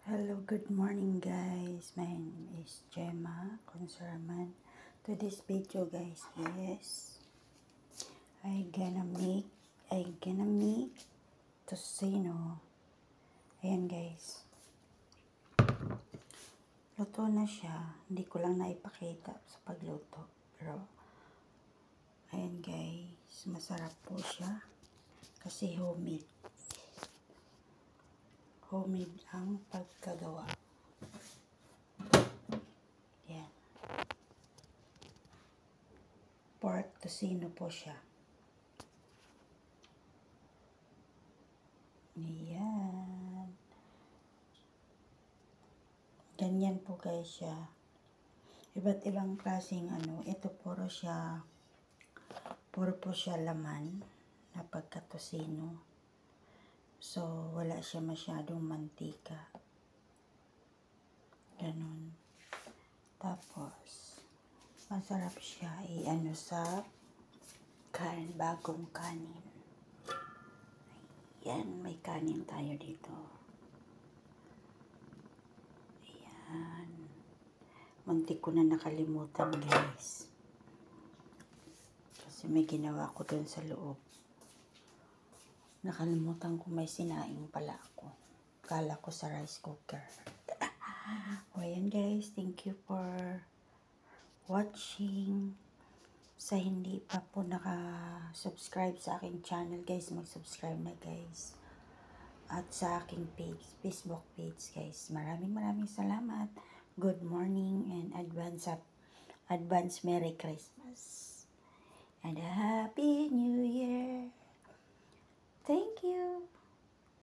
Hello, good morning guys. My name is Gemma Conserman. Today's video guys is I gonna make tocino. Ayan guys. Luto na siya. Hindi ko lang naipakita sa pagluto. Pero ayan guys, masarap po siya kasi homemade. Homemade ang pagkagawa. Yan. Pork tocino po siya. Ayan. Ganyan po guys siya. Iba't ibang klaseng ito puro po siya laman na pagkatosino. So, wala siya masyadong mantika. Ganon. Tapos, masarap siya sa bagong kanin. Ayan, may kanin tayo dito. Ayan. Muntik ko na nakalimutan guys. Kasi may ginawa ko dun sa loob. Nakalimutan ko may sinaing pala ako. Kala ko sa rice cooker. O ayan guys, thank you for watching. Sa hindi pa po naka-subscribe sa aking channel guys, mag-subscribe na guys. At sa aking page, Facebook page guys. Maraming salamat. Good morning and advance Merry Christmas. And a Happy